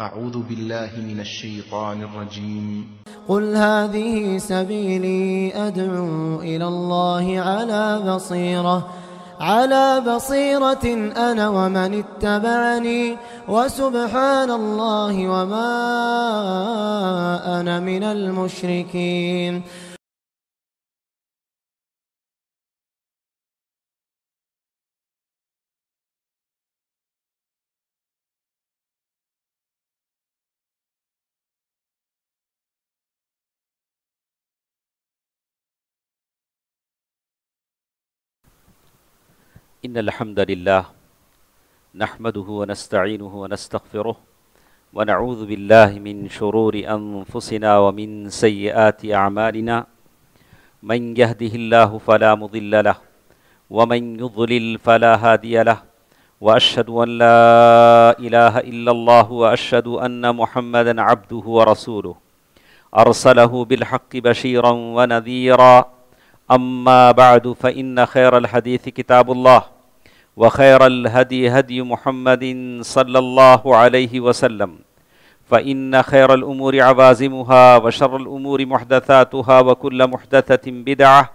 أعوذ بالله من الشيطان الرجيم. قل هذه سبيلي أدعو إلى الله على بصيرة أنا ومن اتبعني وسبحان الله وما أنا من المشركين. إن الحمد لله نحمده ونستعينه ونستغفره ونعوذ بالله من شرور أنفسنا ومن سيئات أعمالنا من يهده الله فلا مضل له ومن يضلل فلا هادي له وأشهد أن لا إله إلا الله وأشهد أن محمدا عبده ورسوله أرسله بالحق بشيرا ونذيرا. أما بعد فإن خير الحديث كتاب الله وخير الهدي هدي محمد صلى الله عليه وسلم فإن خير الأمور عوازمها وشر الأمور محدثاتها وكل محدثة بدعة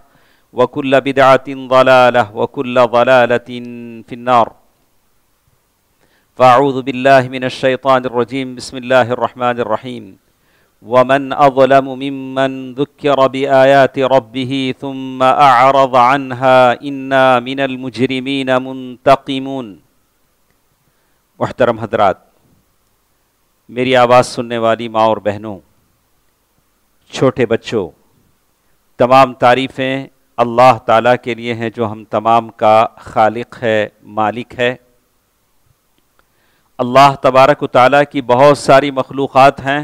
وكل بدعة ضلالة وكل ضلالة في النار. فأعوذ بالله من الشيطان الرجيم. بسم الله الرحمن الرحيم. ومن أظلم ممن ذكر بآيات ربه ثم أعرض عنها إنا من المجرمين منتقمون. محترم حضرات، میری آواز سننے والی ماں اور بہنوں، چھوٹے بچوں، تمام تعریفیں اللہ تعالیٰ کے لیے ہیں جو ہم تمام کا خالق ہے، مالک ہے. اللہ تبارک و تعالیٰ کی بہت ساری مخلوقات ہیں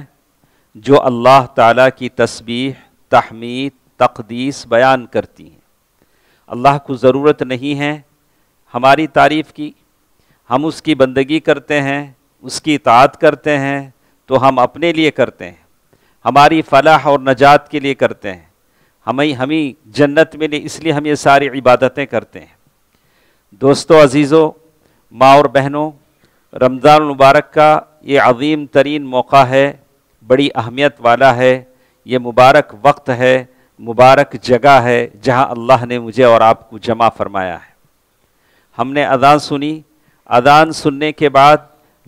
جو اللہ تعالیٰ کی تسبیح، تحمید، تقدیس بیان کرتی ہیں. اللہ کو ضرورت نہیں ہے ہماری تعریف کی. ہم اس کی بندگی کرتے ہیں، اس کی اطاعت کرتے ہیں تو ہم اپنے لیے کرتے ہیں، ہماری فلاح اور نجات کے لیے کرتے ہیں، ہمیں جنت ملے اس لیے ہم یہ ساری عبادتیں کرتے ہیں. دوستو عزیزو، ماں اور بہنوں، رمضان المبارک کا یہ عظیم ترین موقع ہے، بڑی اہمیت والا ہے. یہ مبارک وقت ہے، مبارک جگہ ہے جہاں اللہ نے مجھے اور آپ کو جمع فرمایا ہے. ہم نے اذان سنی. اذان سننے کے بعد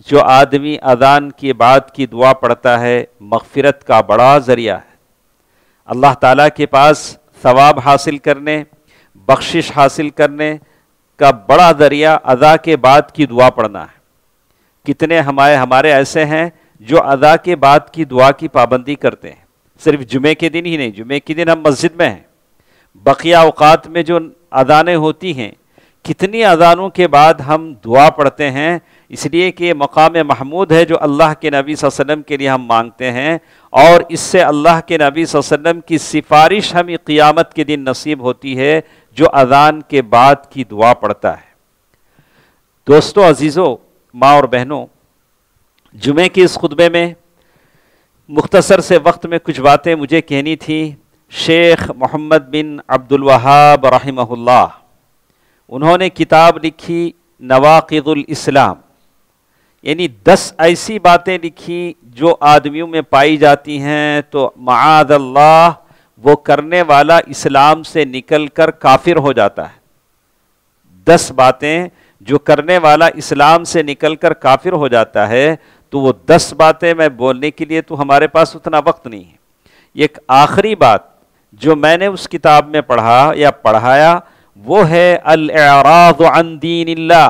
جو آدمی اذان کے بعد کی دعا پڑھتا ہے، مغفرت کا بڑا ذریعہ ہے. اللہ تعالیٰ کے پاس ثواب حاصل کرنے، بخشش حاصل کرنے کا بڑا ذریعہ اذان کے بعد کی دعا پڑھنا ہے. کتنے ہمارے ایسے ہیں جو اذان کے بعد کی دعا کی پابندی کرتے ہیں. صرف جمعے کے دن ہی نہیں، جمعے کے دن ہم مسجد میں ہیں، بقیہ اوقات میں جو اذانیں ہوتی ہیں، کتنی اذانوں کے بعد ہم دعا پڑھتے ہیں، اس لیے کہ یہ مقام محمود ہے جو اللہ کے نبی صلی اللہ علیہ وسلم کے لیے ہم مانگتے ہیں، اور اس سے اللہ کے نبی صلی اللہ علیہ وسلم کی سفارش ہمیں قیامت کے دن نصیب ہوتی ہے جو اذان کے بعد کی دعا پڑھتا ہے. دوستو عزیزو، ماں اور بہنوں، جمعے کی اس خطبے میں مختصر سے وقت میں کچھ باتیں مجھے کہنی تھیں. شیخ محمد بن عبد الوہاب رحمہ اللہ، انہوں نے کتاب لکھی نواقض الاسلام، یعنی 10 ایسی باتیں لکھی جو آدمیوں میں پائی جاتی ہیں تو معاذ اللہ وہ کرنے والا اسلام سے نکل کر کافر ہو جاتا ہے. 10 باتیں جو کرنے والا اسلام سے نکل کر کافر ہو جاتا ہے، تو وہ 10 باتیں میں بولنے کے لیے تو ہمارے پاس اتنا وقت نہیں ہے. ایک آخری بات جو میں نے اس کتاب میں پڑھا یا پڑھایا وہ ہے الاعراض عن دین اللہ،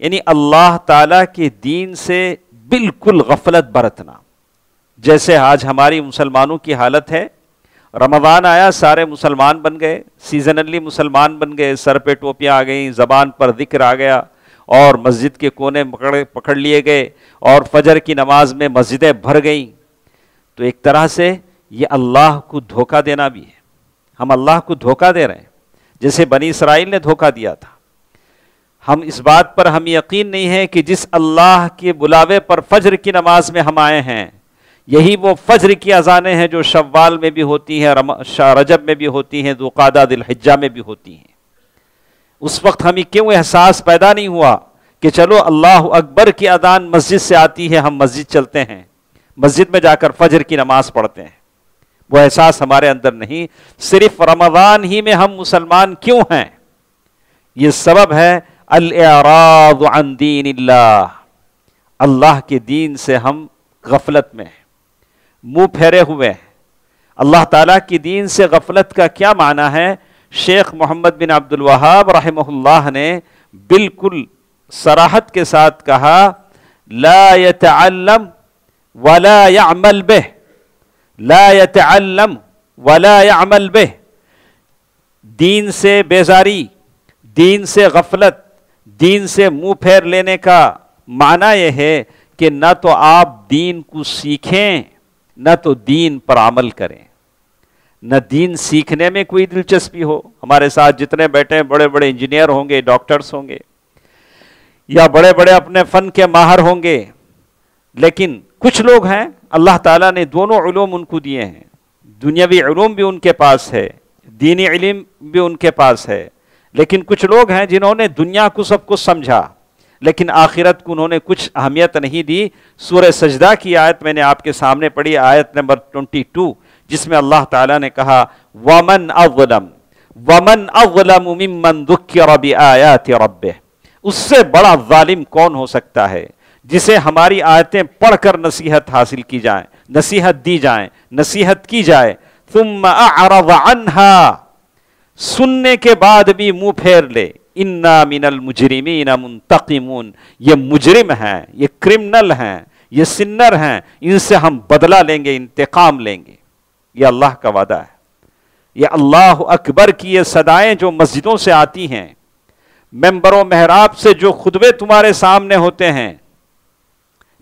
یعنی اللہ تعالیٰ کے دین سے بالکل غفلت برتنا. جیسے آج ہماری مسلمانوں کی حالت ہے، رمضان آیا سارے مسلمان بن گئے، سیزنلی مسلمان بن گئے، سر پہ ٹوپیاں آ گئیں، زبان پر ذکر آ گیا، اور مسجد کے کونے پکڑ لیے گئے، اور فجر کی نماز میں مسجدیں بھر گئیں. تو ایک طرح سے یہ اللہ کو دھوکہ دینا بھی ہے. ہم اللہ کو دھوکہ دے رہے ہیں جیسے بنی اسرائیل نے دھوکہ دیا تھا. ہم اس بات پر ہم یقین نہیں ہے کہ جس اللہ کے بلاوے پر فجر کی نماز میں ہم آئے ہیں، یہی وہ فجر کی اذانیں ہیں جو شوال میں بھی ہوتی ہیں، رجب میں بھی ہوتی ہیں، ذوالقعدہ ذی الحجہ میں بھی ہوتی ہیں. اس وقت ہمیں کیوں احساس پیدا نہیں ہوا کہ چلو اللہ اکبر کی اذان مسجد سے آتی ہے، ہم مسجد چلتے ہیں، مسجد میں جا کر فجر کی نماز پڑھتے ہیں، وہ احساس ہمارے اندر نہیں. صرف رمضان ہی میں ہم مسلمان کیوں ہیں؟ یہ سبب ہے الاعراض عن دین اللہ، اللہ کے دین سے ہم غفلت میں ہیں، منہ پھیرے ہوئے ہیں. اللہ تعالیٰ کی دین سے غفلت کا کیا معنی ہے؟ شیخ محمد بن عبد الوہاب رحمہ اللہ نے بالکل صراحت کے ساتھ کہا، لا يتعلم ولا يعمل به، لا يتعلم ولا يعمل به. دین سے بیزاری، دین سے غفلت، دین سے منہ پھیر لینے کا معنی یہ ہے کہ نہ تو آپ دین کو سیکھیں نہ تو دین پر عمل کریں. نہ دین سیکھنے میں کوئی دلچسپی ہو. ہمارے ساتھ جتنے بیٹھے ہیں بڑے بڑے انجینئر ہوں گے، ڈاکٹرز ہوں گے، یا بڑے بڑے اپنے فن کے ماہر ہوں گے، لیکن کچھ لوگ ہیں اللہ تعالیٰ نے دونوں علوم ان کو دیے ہیں، دنیاوی علوم بھی ان کے پاس ہے، دینی علم بھی ان کے پاس ہے. لیکن کچھ لوگ ہیں جنہوں نے دنیا کو سب کچھ سمجھا لیکن آخرت کو انہوں نے کچھ اہمیت نہیں دی. سورہ سجدہ کی آیت میں نے آپ کے سامنے پڑھی، آیت نمبر 22، جس میں اللہ تعالیٰ نے کہا وَمَنْ أَظْلَمُ مِمَّنْ ذُكِّرَ بِآيَاتِ رَبِّهِ. اس سے بڑا ظالم کون ہو سکتا ہے جسے ہماری آیتیں پڑھ کر نصیحت حاصل کی جائیں، نصیحت دی جائیں، نصیحت کی جائے. ثُمَّ أَعْرَضَ عَنْهَا، سننے کے بعد بھی منہ پھیر لے. اِنَّا مِنَ الْمُجْرِمِينَ مُنْتَقِمُونَ، یہ مجرم ہیں، یہ کرمنل ہیں، یہ سنر ہیں، ان سے ہم بدلہ لیں گے، انتقام لیں گے. یہ اللہ کا وعدہ ہے. یہ اللہ اکبر کی یہ صدائیں جو مسجدوں سے آتی ہیں، ممبر و محراب سے جو خطبے تمہارے سامنے ہوتے ہیں،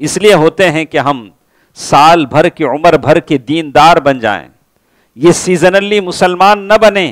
اس لیے ہوتے ہیں کہ ہم سال بھر کی عمر بھر کے دیندار بن جائیں. یہ سیزنلی مسلمان نہ بنیں،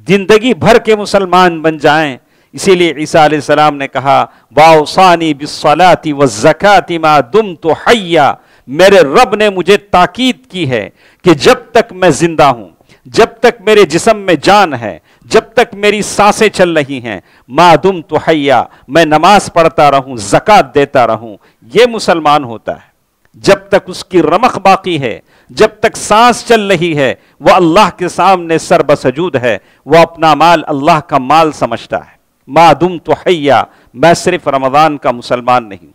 زندگی بھر کے مسلمان بن جائیں. اسی لیے عیسیٰ علیہ السلام نے کہا وَأَوْصَانِي بِالصَّلَاةِ وَالزَّكَاةِ مَا دُمْتُ حَيًّا، میرے رب نے مجھے تاکید کی ہے کہ جب تک میں زندہ ہوں، جب تک میرے جسم میں جان ہے، جب تک میری سانسیں چل رہی ہیں، ما دمت حیا، میں نماز پڑھتا رہوں، زکوٰۃ دیتا رہوں. یہ مسلمان ہوتا ہے. جب تک اس کی رمق باقی ہے، جب تک سانس چل رہی ہے، وہ اللہ کے سامنے سر بسجود ہے، وہ اپنا مال اللہ کا مال سمجھتا ہے. ما دمت حیا، میں صرف رمضان کا مسلمان نہیں،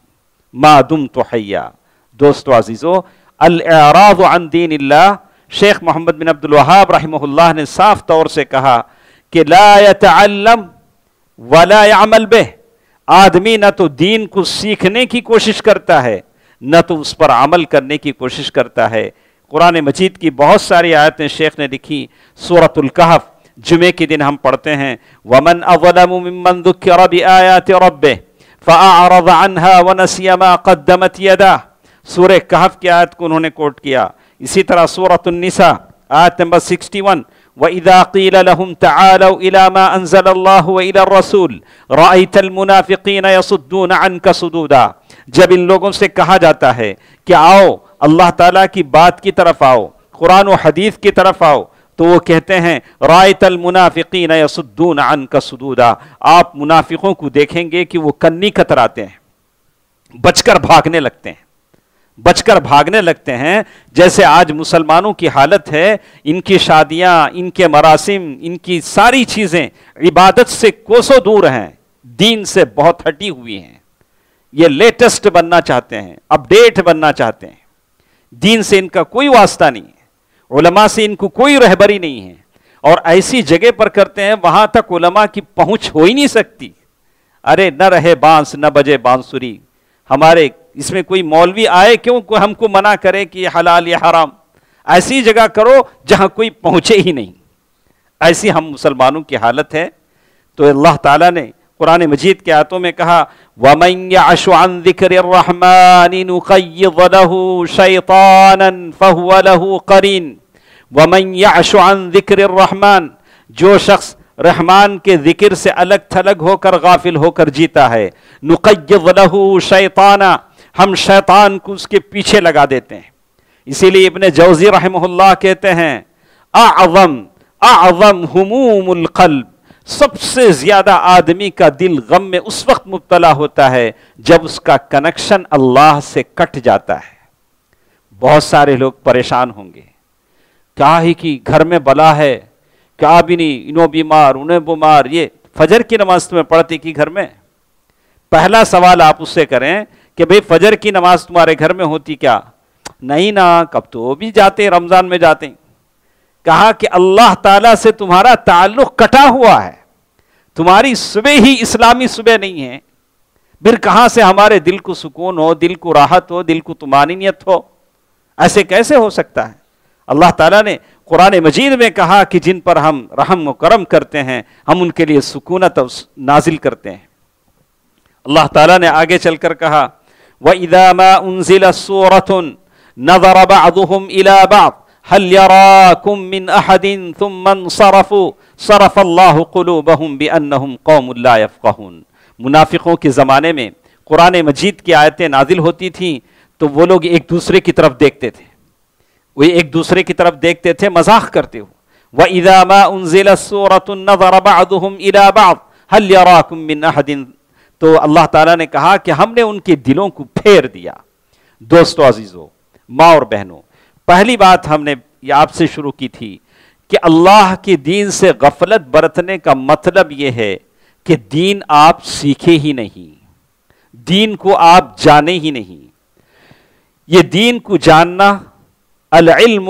ما دمت حیا. دوستو عزیزو، الاعراض عن دین اللہ، شیخ محمد بن عبد الوہاب رحمہ اللہ نے صاف طور سے کہا کہ لا يتعلم ولا يعمل به. آدمی نہ تو دین کو سیکھنے کی کوشش کرتا ہے نہ تو اس پر عمل کرنے کی کوشش کرتا ہے. قرآن مجید کی بہت ساری آیتیں شیخ نے لکھی. سورۃ الکہف جمعے کے دن ہم پڑھتے ہیں وَمَنْ أَظْلَمُ مِمَّنْ ذُكِّرَ بِآيَاتِ رَبِّهِ فَأَعْرَضَ عَنْهَا وَنَسِيَ مَا قَدَّمَتْ يَدَاهُ. سورہ کہف کی آیت کو انہوں نے کوٹ کیا. اسی طرح سورۃ النساء آیت نمبر 61 وَإِذَا قِيلَ لَهُمْ تَعَالَوْا إِلَى مَا أَنزَلَ اللَّهُ وَإِلَى الرَّسُولِ رَأَيْتَ الْمُنَافِقِينَ يَصُدُّونَ عَنْكَ صُدُودًا. جب ان لوگوں سے کہا جاتا ہے کہ آؤ اللہ تعالیٰ کی بات کی طرف آؤ، قرآن و حدیث کی طرف آؤ، تو وہ کہتے ہیں رَأَيْتَ الْمُنَافِقِينَ يَصُدُّونَ عَنْكَ صُدُودًا. آپ منافقوں کو دیکھیں گے کہ وہ کنی کتراتے ہیں، بچ کر بھاگنے لگتے ہیں، بچ کر بھاگنے لگتے ہیں. جیسے آج مسلمانوں کی حالت ہے، ان کی شادیاں، ان کے مراسم، ان کی ساری چیزیں عبادت سے کوسوں دور ہیں، دین سے بہت ہٹی ہوئی ہیں. یہ لیٹسٹ بننا چاہتے ہیں، اپڈیٹ بننا چاہتے ہیں. دین سے ان کا کوئی واسطہ نہیں ہے، علماء سے ان کو کوئی رہبری نہیں ہے، اور ایسی جگہ پر کرتے ہیں وہاں تک علماء کی پہنچ ہو ہی نہیں سکتی. ارے نہ رہے بانس نہ بجے بانسری. ہمارے اس میں کوئی مولوی آئے کیوں ہم کو منع کرے کہ یہ حلال یہ حرام. ایسی جگہ کرو جہاں کوئی پہنچے ہی نہیں. ایسی ہم مسلمانوں کی حالت ہے. تو اللہ تعالیٰ نے قرآن مجید کے آیتوں میں کہا وَمَنْ يَعْشُ عَنْ ذِكْرِ الرَّحْمَنِ نُقَيِّضْ لَهُ شَيْطَانًا فَهُوَ لَهُ قَرِينٌ. وَمَنْ يَعْشُ عَنْ ذِكْرِ الرَّحْمَنِ، جو شخص رحمان کے ذکر سے الگ تھلگ ہو کر غافل ہو کر جیتا ہے، نُقَيِّضْ لَهُ شَيْطَانًا، ہم شیطان کو اس کے پیچھے لگا دیتے ہیں. اسی لیے ابن جوزی رحمہ اللہ کہتے ہیں اعظم هموم القلب، سب سے زیادہ آدمی کا دل غم میں اس وقت مبتلا ہوتا ہے جب اس کا کنیکشن اللہ سے کٹ جاتا ہے. بہت سارے لوگ پریشان ہوں گے, کیا ہی کہ گھر میں بلا ہے, کیا بھی نہیں, انہوں بیمار انہیں بیمار. یہ فجر کی نماز تمہیں پڑھتی کی گھر میں؟ پہلا سوال آپ اس سے کریں کہ بھئی فجر کی نماز تمہارے گھر میں ہوتی کیا؟ نہیں نا, کب تو وہ بھی جاتے ہیں, رمضان میں جاتے ہیں. کہا کہ اللہ تعالیٰ سے تمہارا تعلق کٹا ہوا ہے, تمہاری صبح ہی اسلامی صبح نہیں ہے, پھر کہاں سے ہمارے دل کو سکون ہو, دل کو راحت ہو, دل کو طمانینت ہو؟ ایسے کیسے ہو سکتا ہے؟ اللہ تعالیٰ نے قرآن مجید میں کہا کہ جن پر ہم رحم و کرم کرتے ہیں ہم ان کے لیے سکونت نازل کرتے ہیں. اللہ تعالیٰ نے آگے چل کر کہا وَإِذَا مَا أُنزِلَ سُورَةٌ نَظَرَ بَعْضُهُمْ إِلَى بَعْضٍ هَلْ يَرَاكُمْ مِنْ أَحَدٍ ثُمَّ انصَرَفُوا صَرَفَ اللَّهُ قُلُوبَهُمْ بِأَنَّهُمْ قَوْمٌ لَا يَفْقَهُونَ. منافقوں کے زمانے میں قرآن مجید کی آیتیں نازل ہوتی تھیں تو وہ لوگ ایک دوسرے کی طرف دیکھتے تھے, وہ ایک دوسرے کی طرف دیکھتے تھے مذاق کرتے ہو. وَإِذَا مَا أُنزِلَ سُورَةٌ نَظَرَ بَعْضُهُمْ إِلَى بَعْضٍ هَلْ يَرَاكُمْ مِنْ أَحَدٍ. تو اللہ تعالیٰ نے کہا کہ ہم نے ان کے دلوں کو پھیر دیا. دوستو عزیزو, ماں اور بہنوں, پہلی بات ہم نے یہ آپ سے شروع کی تھی کہ اللہ کے دین سے غفلت برتنے کا مطلب یہ ہے کہ دین آپ سیکھے ہی نہیں, دین کو آپ جانے ہی نہیں. یہ دین کو جاننا, العلم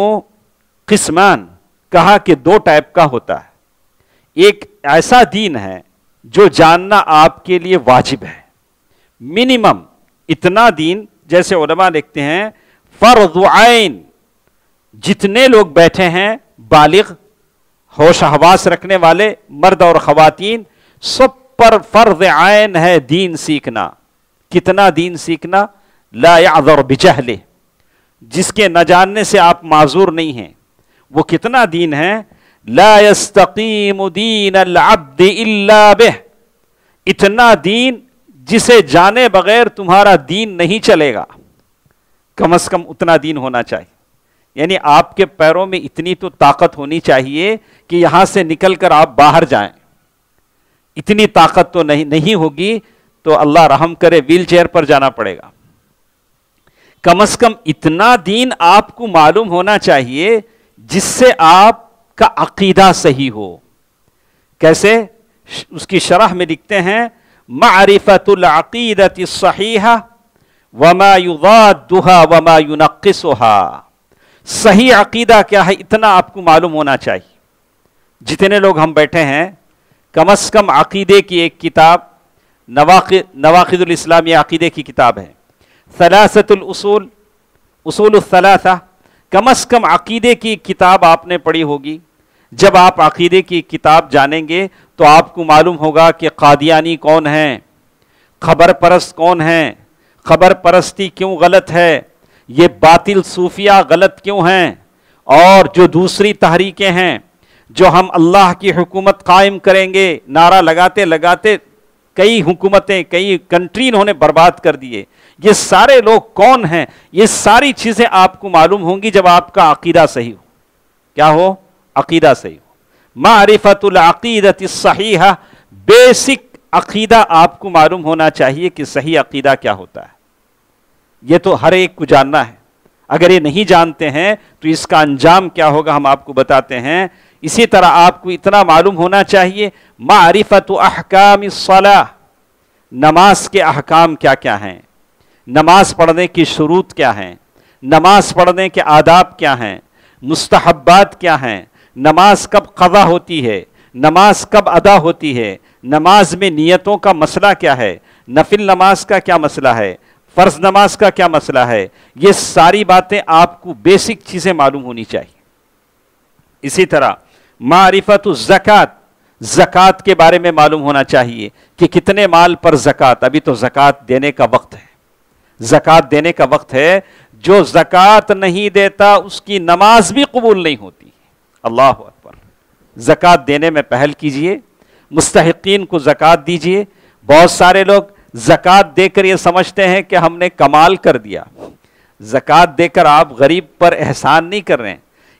قسمان, کہا کہ دو ٹائپ کا ہوتا ہے. ایک ایسا دین ہے جو جاننا آپ کے لیے واجب ہے, منیمم اتنا دین, جیسے علماء لکھتے ہیں فرض عین, جتنے لوگ بیٹھے ہیں بالغ ہوش حواس رکھنے والے مرد اور خواتین, سب پر فرض عین ہے دین سیکھنا. کتنا دین سیکھنا؟ لا یعذر بجہلہ, جس کے نہ جاننے سے آپ معذور نہیں ہیں. وہ کتنا دین ہے؟ لا یستقیم دین العبد الا بہ, اتنا دین جسے جانے بغیر تمہارا دین نہیں چلے گا. کم از کم اتنا دین ہونا چاہیے. یعنی آپ کے پیروں میں اتنی تو طاقت ہونی چاہیے کہ یہاں سے نکل کر آپ باہر جائیں. اتنی طاقت تو نہیں ہوگی تو اللہ رحم کرے ویل چیئر پر جانا پڑے گا. کم از کم اتنا دین آپ کو معلوم ہونا چاہیے جس سے آپ کا عقیدہ صحیح ہو. کیسے؟ اس کی شرح میں لکھتے ہیں معرفت العقیدۃ الصحیحہ وما یضادها وما ینقصها. صحیح عقیدہ کیا ہے اتنا آپ کو معلوم ہونا چاہیے. جتنے لوگ ہم بیٹھے ہیں کم از کم عقیدے کی ایک کتاب, نواقض الاسلام, یہ عقیدے کی کتاب ہے. ثلاثۃ الاصول, اصول الثلاثہ, کم از کم عقیدے کی کتاب آپ نے پڑھی ہوگی. جب آپ عقیدے کی کتاب جانیں گے تو آپ کو معلوم ہوگا کہ قادیانی کون ہیں, خبر پرست کون ہیں, خبر پرستی کیوں غلط ہے, یہ باطل صوفیہ غلط کیوں ہیں, اور جو دوسری تحریکیں ہیں جو ہم اللہ کی حکومت قائم کریں گے نعرہ لگاتے لگاتے کئی حکومتیں, کئی کنٹری انہوں نے برباد کر دیے. یہ سارے لوگ کون ہیں؟ یہ ساری چیزیں آپ کو معلوم ہوں گی جب آپ کا عقیدہ صحیح ہو. کیا ہو؟ عقیدہ صحیح ہو. معرفت العقیدۃ الصحیحہ, بیسک عقیدہ آپ کو معلوم ہونا چاہیے کہ صحیح عقیدہ کیا ہوتا ہے. یہ تو ہر ایک کو جاننا ہے. اگر یہ نہیں جانتے ہیں تو اس کا انجام کیا ہوگا ہم آپ کو بتاتے ہیں. اسی طرح آپ کو اتنا معلوم ہونا چاہیے معرفت احکام الصلاۃ, نماز کے احکام کیا کیا ہیں, نماز پڑھنے کی شروط کیا ہیں, نماز پڑھنے کے آداب کیا ہیں, مستحبات کیا ہیں, نماز کب قضا ہوتی ہے, نماز کب ادا ہوتی ہے, نماز میں نیتوں کا مسئلہ کیا ہے, نفل نماز کا کیا مسئلہ ہے, فرض نماز کا کیا مسئلہ ہے. یہ ساری باتیں آپ کو بیسک چیزیں معلوم ہونی چاہیے. اسی طرح معرفت الزکات, زکات کے بارے میں معلوم ہونا چاہیے کہ کتنے مال پر زکات. ابھی تو زکات دینے کا وقت ہے, زکات دینے کا وقت ہے. جو زکات نہیں دیتا اس کی نماز بھی قبول نہیں ہوتی. اللہ اکبر. زکات دینے میں پہل کیجئے, مستحقین کو زکات دیجئے. بہت سارے لوگ زکات دے کر یہ سمجھتے ہیں کہ ہم نے کمال کر دیا. زکات دے کر آپ غریب پر احسان نہیں کر رہے ہیں.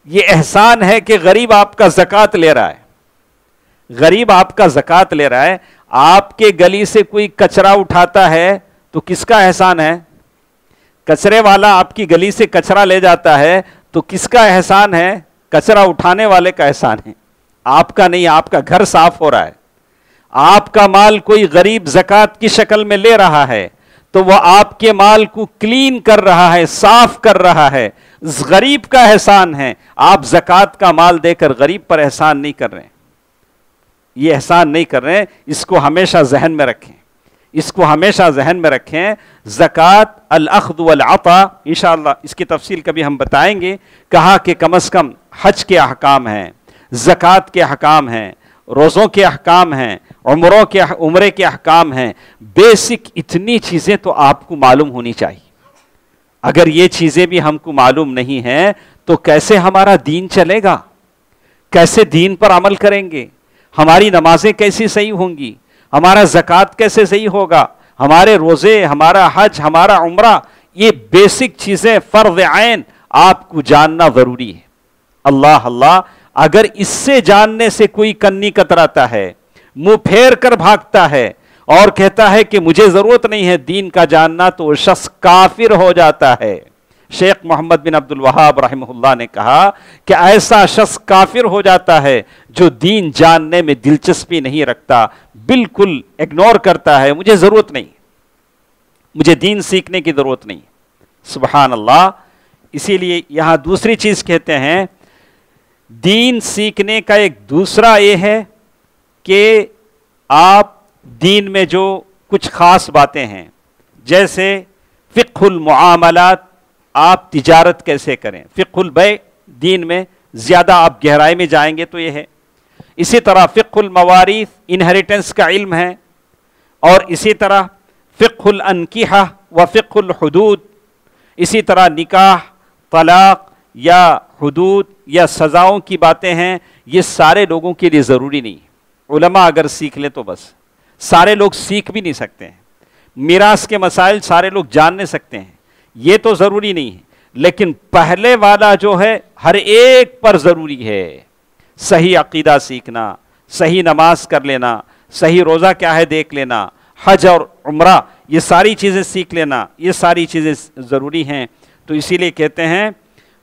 یہ احسان ہے کہ غریب آپ کا زکات لے رہا ہے. غریب آپ کا زکوٰۃ لے رہا ہے، آپ کے گلی سے کوئی کچرا اٹھاتا ہے تو کس کا احسان ہے؟ کچرے والا آپ کی گلی سے کچرا لے جاتا ہے تو کس کا احسان ہے؟ کچرا اٹھانے والے کا احسان ہے، آپ کا نہیں۔ آپ کا گھر صاف ہو رہا ہے، آپ کا مال کوئی غریب زکوٰۃ کی شکل میں لے رہا ہے تو وہ آپ کے مال کو کلین کر رہا ہے، صاف کر رہا ہے، غریب کا احسان ہے۔ آپ زکوٰۃ کا مال دے کر غریب پر احسان نہیں کر رہے ہیں، یہ احسان نہیں کر رہے ہیں۔ اس کو ہمیشہ ذہن میں رکھیں، اس کو ہمیشہ ذہن میں رکھیں۔ زکوٰۃ الاخذ والعطا، انشاءاللہ اس کی تفصیل کبھی ہم بتائیں گے۔ کہا کہ کم از کم حج کے احکام ہیں، زکوٰۃ کے احکام ہیں، روزوں کے احکام ہیں، عمرے کے احکام ہیں، بیسک اتنی چیزیں تو آپ کو معلوم ہونی چاہیے۔ اگر یہ چیزیں بھی ہم کو معلوم نہیں ہیں تو کیسے ہمارا دین چلے گا؟ کیسے دین پر عمل کریں گے؟ ہماری نمازیں کیسی صحیح ہوں گی؟ ہمارا زکوٰۃ کیسے صحیح ہوگا؟ ہمارے روزے، ہمارا حج، ہمارا عمرہ، یہ بیسک چیزیں فرض عین آپ کو جاننا ضروری ہے۔ اللہ اللہ، اگر اس سے جاننے سے کوئی کنی کتراتا ہے، منہ پھیر کر بھاگتا ہے اور کہتا ہے کہ مجھے ضرورت نہیں ہے دین کا جاننا، تو وہ شخص کافر ہو جاتا ہے۔ شیخ محمد بن عبد الوہاب رحمہ اللہ نے کہا کہ ایسا شخص کافر ہو جاتا ہے جو دین جاننے میں دلچسپی نہیں رکھتا، بالکل اگنور کرتا ہے، مجھے ضرورت نہیں، مجھے دین سیکھنے کی ضرورت نہیں۔ سبحان اللہ۔ اسی لیے یہاں دوسری چیز کہتے ہیں، دین سیکھنے کا ایک دوسرا یہ ہے کہ آپ دین میں جو کچھ خاص باتیں ہیں، جیسے فقہ المعاملات، آپ تجارت کیسے کریں، فقہ البیع، دین میں زیادہ آپ گہرائی میں جائیں گے تو یہ ہے۔ اسی طرح فقہ الموارث، انہیریٹنس کا علم ہے، اور اسی طرح فقہ الانکحہ و فقہ الحدود، اسی طرح نکاح، طلاق یا حدود یا سزاؤں کی باتیں ہیں، یہ سارے لوگوں کے لیے ضروری نہیں۔ علماء اگر سیکھ لیں تو بس، سارے لوگ سیکھ بھی نہیں سکتے ہیں۔ میراث کے مسائل سارے لوگ جان نہیں سکتے ہیں، یہ تو ضروری نہیں ہے، لیکن پہلے والا جو ہے ہر ایک پر ضروری ہے۔ صحیح عقیدہ سیکھنا، صحیح نماز کر لینا، صحیح روزہ کیا ہے دیکھ لینا، حج اور عمرہ یہ ساری چیزیں سیکھ لینا، یہ ساری چیزیں ضروری ہیں۔ تو اسی لیے کہتے ہیں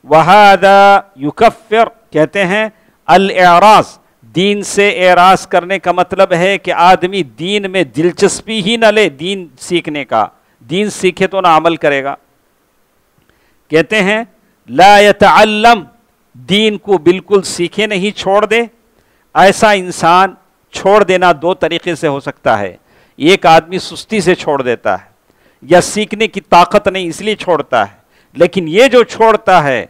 وَهَذَا يُكَفِّرُ، کہتے ہیں الاعراض، دین سے اعراض کرنے کا مطلب ہے کہ آدمی دین میں دلچسپی ہی نہ لے دین سیکھنے کا، دین سیکھے تو نہ عمل کرے گا۔ کہتے ہیں لا يتعلم، دین کو بالکل سیکھے نہیں، چھوڑ دے۔ ایسا انسان چھوڑ دینا دو طریقے سے ہو سکتا ہے، ایک آدمی سستی سے چھوڑ دیتا ہے یا سیکھنے کی طاقت نہیں اس لیے چھوڑتا ہے، لیکن یہ جو چھوڑتا ہے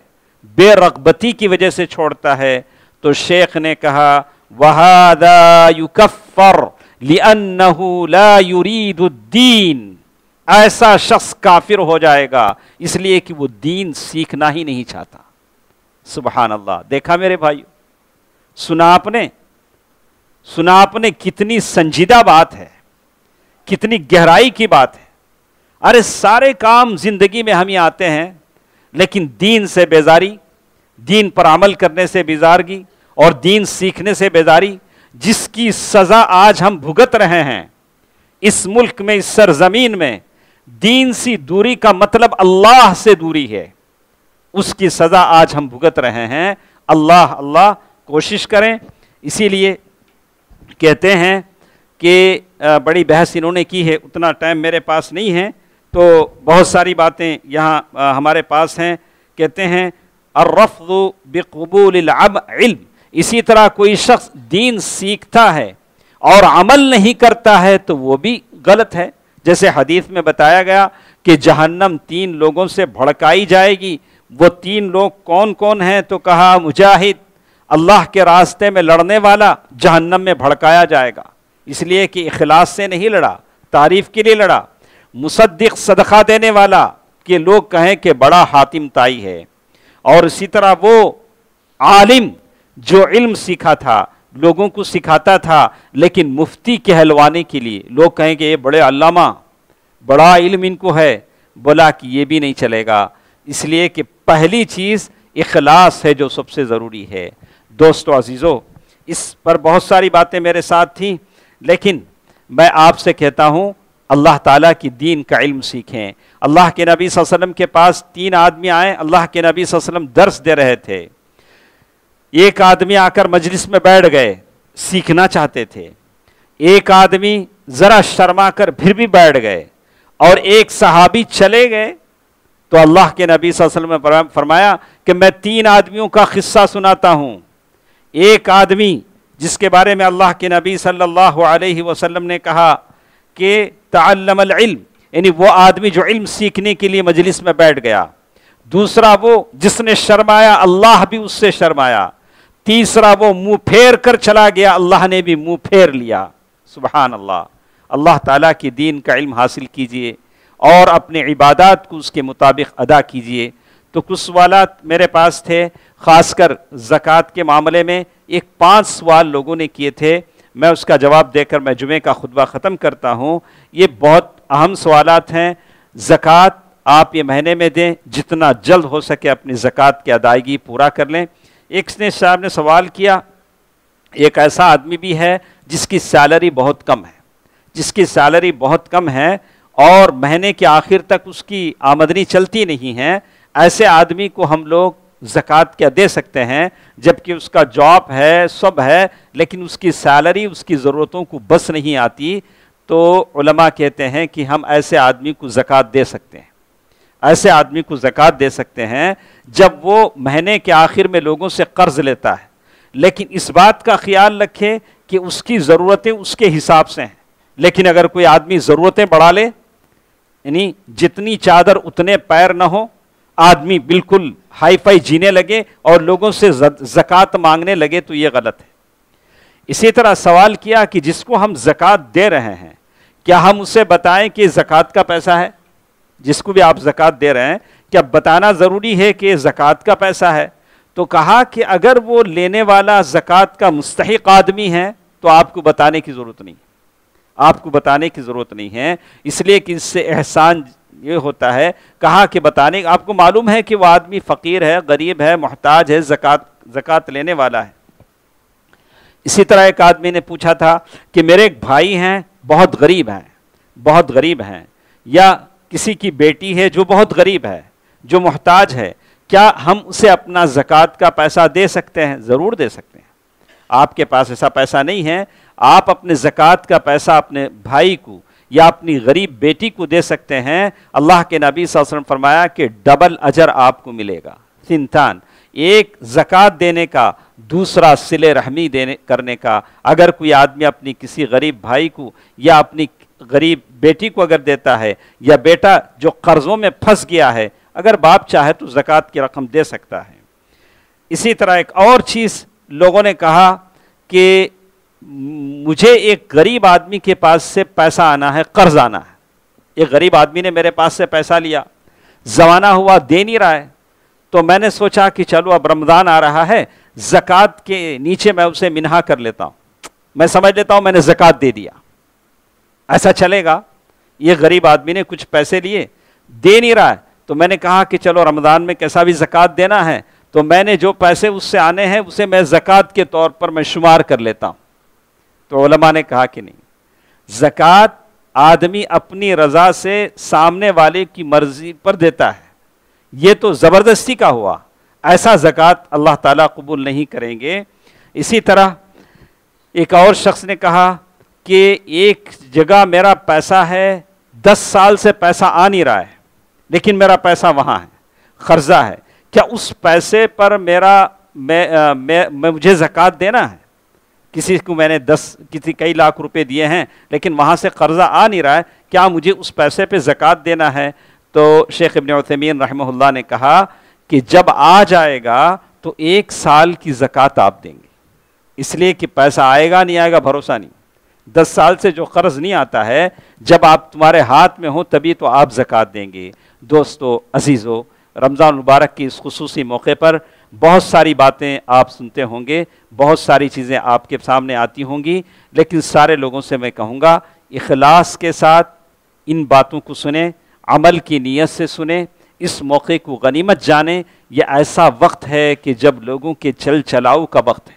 بے رغبتی کی وجہ سے چھوڑتا ہے، تو شیخ نے کہا وَهَذَا يُكَفَّرُ لِأَنَّهُ لَا يُرِيدُ الدِّينَ، ایسا شخص کافر ہو جائے گا اس لیے کہ وہ دین سیکھنا ہی نہیں چاہتا۔ سبحان اللہ۔ دیکھا میرے بھائی، سنا آپ نے کتنی سنجیدہ بات ہے، کتنی گہرائی کی بات ہے۔ ارے سارے کام زندگی میں ہم ہی آتے ہیں، لیکن دین سے بیزاری، دین پر عمل کرنے سے بیزارگی اور دین سیکھنے سے بیزاری، جس کی سزا آج ہم بھگت رہے ہیں اس ملک میں، اس سرزمین میں۔ دین سے دوری کا مطلب اللہ سے دوری ہے، اس کی سزا آج ہم بھگت رہے ہیں۔ اللہ کوشش کریں۔ اسی لیے کہتے ہیں کہ بڑی بحث انہوں نے کی ہے، اتنا ٹائم میرے پاس نہیں ہے، تو بہت ساری باتیں یہاں ہمارے پاس ہیں۔ کہتے ہیں الرفض بقبول العلم، اسی طرح کوئی شخص دین سیکھتا ہے اور عمل نہیں کرتا ہے تو وہ بھی غلط ہے۔ جیسے حدیث میں بتایا گیا کہ جہنم 3 لوگوں سے بھڑکائی جائے گی، وہ 3 لوگ کون کون ہیں؟ تو کہا مجاہد، اللہ کے راستے میں لڑنے والا جہنم میں بھڑکایا جائے گا، اس لیے کہ اخلاص سے نہیں لڑا، تعریف کے لیے لڑا۔ مصدق، صدقہ دینے والا کہ لوگ کہیں کہ بڑا حاتم تائی ہے، اور اسی طرح وہ عالم جو علم سیکھا تھا، لوگوں کو سکھاتا تھا، لیکن مفتی کہلوانے کے لیے لوگ کہیں کہ یہ بڑے علامہ، بڑا علم ان کو ہے، بولا کہ یہ بھی نہیں چلے گا، اس لیے کہ پہلی چیز اخلاص ہے جو سب سے ضروری ہے۔ دوستو عزیزو، اس پر بہت ساری باتیں میرے ساتھ تھیں، لیکن میں آپ سے کہتا ہوں اللہ تعالیٰ کی دین کا علم سیکھیں۔ اللہ کے نبی صلی اللہ علیہ وسلم کے پاس 3 آدمی آئے، اللہ کے نبی صلی اللہ علیہ وسلم درس دے رہے تھے۔ ایک آدمی آ کر مجلس میں بیٹھ گئے، سیکھنا چاہتے تھے۔ ایک آدمی ذرا شرما کر پھر بھی بیٹھ گئے، اور ایک صحابی چلے گئے۔ تو اللہ کے نبی صلی اللہ علیہ وسلم نے فرمایا کہ میں 3 آدمیوں کا قصہ سناتا ہوں۔ ایک آدمی جس کے بارے میں اللہ کے نبی صلی اللہ علیہ وسلم نے کہا کہ تعلم العلم، یعنی وہ آدمی جو علم سیکھنے کے لیے مجلس میں بیٹھ گیا۔ دوسرا وہ جس نے شرمایا، اللہ بھی اس سے شرمایا۔ تیسرا وہ منہ پھیر کر چلا گیا، اللہ نے بھی منہ پھیر لیا۔ سبحان اللہ۔ اللہ تعالیٰ کی دین کا علم حاصل کیجئے اور اپنے عبادات کو اس کے مطابق ادا کیجئے۔ تو کچھ سوالات میرے پاس تھے، خاص کر زکوٰۃ کے معاملے میں 5 سوال لوگوں نے کیے تھے، میں اس کا جواب دے کر میں جمعے کا خطبہ ختم کرتا ہوں۔ یہ بہت اہم سوالات ہیں۔ زکوٰۃ آپ یہ مہینے میں دیں، جتنا جلد ہو سکے اپنی زکوٰۃ کی ادائیگی پورا کر لیں۔ ایک صاحب نے سوال کیا، ایک ایسا آدمی بھی ہے جس کی سیلری بہت کم ہے، اور مہینے کے آخر تک اس کی آمدنی چلتی نہیں ہے، ایسے آدمی کو ہم لوگ زکوٰۃ کیا دے سکتے ہیں؟ جبکہ اس کا جاب ہے، سب ہے، لیکن اس کی سیلری اس کی ضرورتوں کو بس نہیں آتی۔ تو علماء کہتے ہیں کہ ہم ایسے آدمی کو زکوٰۃ دے سکتے ہیں، ایسے آدمی کو زکوٰۃ دے سکتے ہیں جب وہ مہینے کے آخر میں لوگوں سے قرض لیتا ہے، لیکن اس بات کا خیال رکھے کہ اس کی ضرورتیں اس کے حساب سے ہیں۔ لیکن اگر کوئی آدمی ضرورتیں بڑھا لے، یعنی جتنی چادر اتنے پیر نہ ہو، آدمی بالکل ہائی فائی جینے لگے اور لوگوں سے زکوٰۃ مانگنے لگے، تو یہ غلط ہے۔ اسی طرح سوال کیا کہ جس کو ہم زکوٰۃ دے رہے ہیں، کیا ہم اسے بتائیں کہ زکوٰۃ کا پیسہ ہے؟ جس کو بھی آپ زکوٰۃ دے رہے ہیں، کیا بتانا ضروری ہے کہ زکوٰۃ کا پیسہ ہے؟ تو کہا کہ اگر وہ لینے والا زکوٰۃ کا مستحق آدمی ہے تو آپ کو بتانے کی ضرورت نہیں ہے، اس لیے کہ اس سے احسان یہ ہوتا ہے۔ کہا کہ بتانے، آپ کو معلوم ہے کہ وہ آدمی فقیر ہے، غریب ہے، محتاج ہے، زکوٰۃ لینے والا ہے۔ اسی طرح ایک آدمی نے پوچھا تھا کہ میرے ایک بھائی ہیں، بہت غریب ہیں، یا کسی کی بیٹی ہے جو بہت غریب ہے، جو محتاج ہے، کیا ہم اسے اپنا زکوٰۃ کا پیسہ دے سکتے ہیں؟ ضرور دے سکتے ہیں۔ آپ کے پاس ایسا پیسہ نہیں ہے، آپ اپنے زکوٰۃ کا پیسہ اپنے بھائی کو یا اپنی غریب بیٹی کو دے سکتے ہیں۔ اللہ کے نبی صلی اللہ علیہ وسلم فرمایا کہ ڈبل اجر آپ کو ملے گا، ثنتان، ایک زکوٰۃ دینے کا، دوسرا صلہ رحمی کرنے کا۔ اگر کوئی آدمی اپنی کسی غریب بھائی کو یا اپنی غریب بیٹی کو اگر دیتا ہے، یا بیٹا جو قرضوں میں پھنس گیا ہے، اگر باپ چاہے تو زکوٰۃ کی رقم دے سکتا ہے۔ اسی طرح ایک اور چیز لوگوں نے کہا کہ مجھے ایک غریب آدمی کے پاس سے پیسہ آنا ہے، قرض آنا ہے۔ ایک غریب آدمی نے میرے پاس سے پیسہ لیا، زمانہ ہوا دے نہیں رہا ہے، تو میں نے سوچا کہ چلو اب رمضان آ رہا ہے، زکوٰۃ کے نیچے میں اسے منہا کر لیتا ہوں، میں سمجھ لیتا ہوں میں نے زکوٰۃ دے دیا۔ ایسا چلے گا؟ یہ غریب آدمی نے کچھ پیسے لیے، دے نہیں رہا ہے، تو میں نے کہا کہ چلو رمضان میں کیسا بھی زکوٰۃ دینا ہے، تو میں نے جو پیسے اس سے آنے ہیں اسے میں زکوٰۃ کے طور پر میں شمار کر لیتا ہوں۔ تو علماء نے کہا کہ نہیں، زکوٰۃ آدمی اپنی رضا سے سامنے والے کی مرضی پر دیتا ہے، یہ تو زبردستی کا ہوا، ایسا زکوٰۃ اللہ تعالیٰ قبول نہیں کریں گے۔ اسی طرح ایک اور شخص نے کہا کہ ایک جگہ میرا پیسہ ہے، 10 سال سے پیسہ آ نہیں رہا ہے، لیکن میرا پیسہ وہاں ہے، قرضہ ہے، کیا اس پیسے پر مجھے زکوٰۃ دینا ہے؟ کسی کو میں نے کئی لاکھ روپے دیے ہیں، لیکن وہاں سے قرضہ آ نہیں رہا ہے، کیا مجھے اس پیسے پہ زکوٰۃ دینا ہے؟ تو شیخ ابن عثیمین رحمہ اللہ نے کہا کہ جب آ جائے گا تو 1 سال کی زکوٰۃ آپ دیں گے، اس لیے کہ پیسہ آئے گا نہیں آئے گا بھروسہ نہیں۔ 10 سال سے جو قرض نہیں آتا ہے، جب آپ تمہارے ہاتھ میں ہو تبھی تو آپ زکوٰۃ دیں گے۔ دوستو عزیزو، رمضان مبارک کی اس خصوصی موقع پر بہت ساری باتیں آپ سنتے ہوں گے، بہت ساری چیزیں آپ کے سامنے آتی ہوں گی، لیکن سارے لوگوں سے میں کہوں گا اخلاص کے ساتھ ان باتوں کو سنیں، عمل کی نیت سے سنیں، اس موقع کو غنیمت جانیں۔ یہ ایسا وقت ہے کہ جب لوگوں کے چل چلاؤ کا وقت ہے،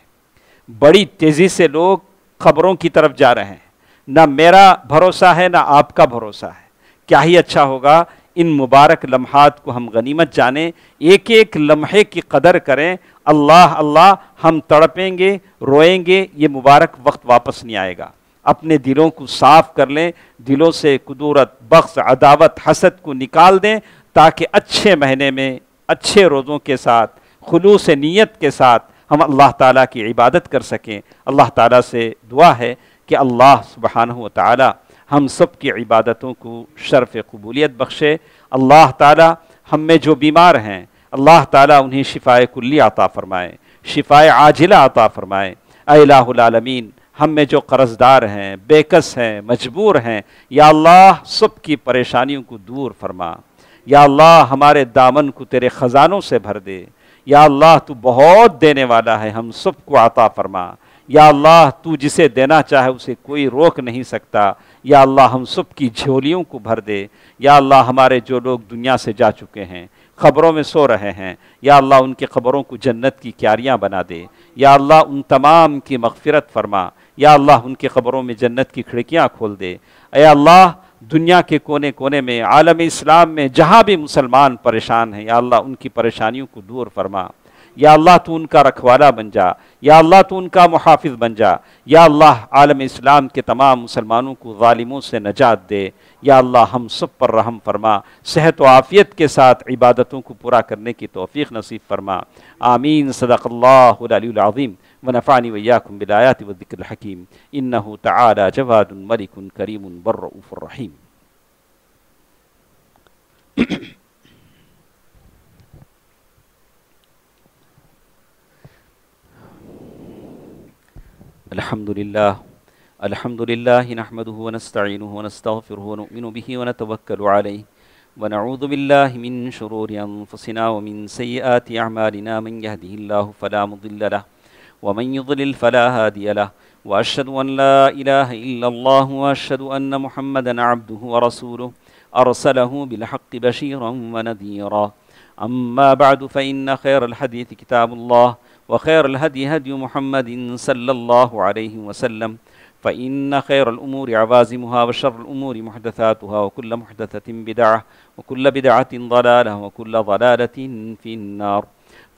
بڑی تیزی سے لوگ خبروں کی طرف جا رہے ہیں، نہ میرا بھروسہ ہے نہ آپ کا بھروسہ ہے۔ کیا ہی اچھا ہوگا ان مبارک لمحات کو ہم غنیمت جانیں، ایک ایک لمحے کی قدر کریں۔ اللہ اللہ ہم تڑپیں گے، روئیں گے، یہ مبارک وقت واپس نہیں آئے گا۔ اپنے دلوں کو صاف کر لیں، دلوں سے کدورت، بغض، عداوت، حسد کو نکال دیں، تاکہ اچھے مہینے میں اچھے روزوں کے ساتھ خلوص نیت کے ساتھ ہم اللہ تعالیٰ کی عبادت کر سکیں۔ اللہ تعالیٰ سے دعا ہے کہ اللہ سبحانہ و تعالیٰ ہم سب کی عبادتوں کو شرف قبولیت بخشے۔ اللہ تعالیٰ ہم میں جو بیمار ہیں اللہ تعالیٰ انہیں شفائے کلی عطا فرمائے، شفائے عاجلہ عطا فرمائے۔ اے الہ العالمین ہم میں جو قرض دار ہیں، بے کس ہیں، مجبور ہیں، یا اللہ سب کی پریشانیوں کو دور فرما۔ یا اللہ ہمارے دامن کو تیرے خزانوں سے بھر دے۔ یا اللہ تو بہت دینے والا ہے، ہم سب کو عطا فرما۔ یا اللہ تو جسے دینا چاہے اسے کوئی روک نہیں سکتا۔ یا اللہ ہم سب کی جھولیوں کو بھر دے۔ یا اللہ ہمارے جو لوگ دنیا سے جا چکے ہیں، قبروں میں سو رہے ہیں، یا اللہ ان کی قبروں کو جنت کی کیاریاں بنا دے۔ یا اللہ ان تمام کی مغفرت فرما۔ یا اللہ ان کی قبروں میں جنت کی کھڑکیاں کھول دے۔ اے اللہ دنیا کے کونے کونے میں، عالم اسلام میں جہاں بھی مسلمان پریشان ہیں، یا اللہ ان کی پریشانیوں کو دور فرما۔ یا اللہ تو ان کا رکھوالا بن جا، یا اللہ تو ان کا محافظ بن جا۔ یا اللہ عالم اسلام کے تمام مسلمانوں کو ظالموں سے نجات دے۔ یا اللہ ہم سب پر رحم فرما، صحت و عافیت کے ساتھ عبادتوں کو پورا کرنے کی توفیق نصیب فرما۔ آمین۔ صدق اللہ العلی العظیم ونفعنی وإياكم بالآيات والذكر الحكيم إنه تعالى جواد ملك كريم بر رؤوف رحيم۔ الحمد لله نحمده ونستعينه ونستغفره ونؤمن به ونتوكل عليه ونعوذ بالله من شرور أنفسنا ومن سيئات أعمالنا من يهده الله فلا مضل له ومن يضلل فلا هادي له وأشهد أن لا إله إلا الله وأشهد أن محمدا عبده ورسوله أرسله بالحق بشيرا ونذيرا أما بعد فإن خير الحديث كتاب الله وخير الهدي هدي محمد صلى الله عليه وسلم فإن خير الأمور عوازمها وشر الأمور محدثاتها وكل محدثة بدعة وكل بدعة ضلالة وكل ضلالة في النار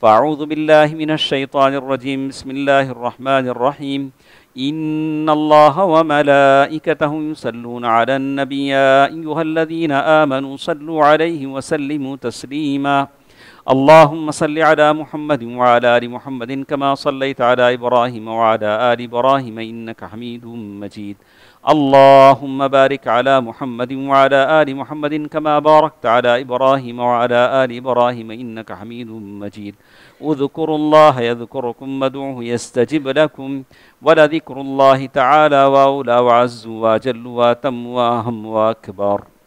فأعوذ بالله من الشيطان الرجيم بسم الله الرحمن الرحيم إن الله وملائكته يصلون على النبي يا أيها الذين آمنوا صلوا عليه وسلموا تسليما اللهم صل على محمد وعلى آل محمد كما صليت على إبراهيم وعلى آل إبراهيم إنك حميد مجيد اللهم بارك على محمد وعلى آل محمد كما باركت على إبراهيم وعلى آل إبراهيم إنك حميد مجيد اذكروا الله يذكركم وادعوه يستجب لكم ولذكر الله تعالى وأولى وعز وجل وأتم وأهم وأكبر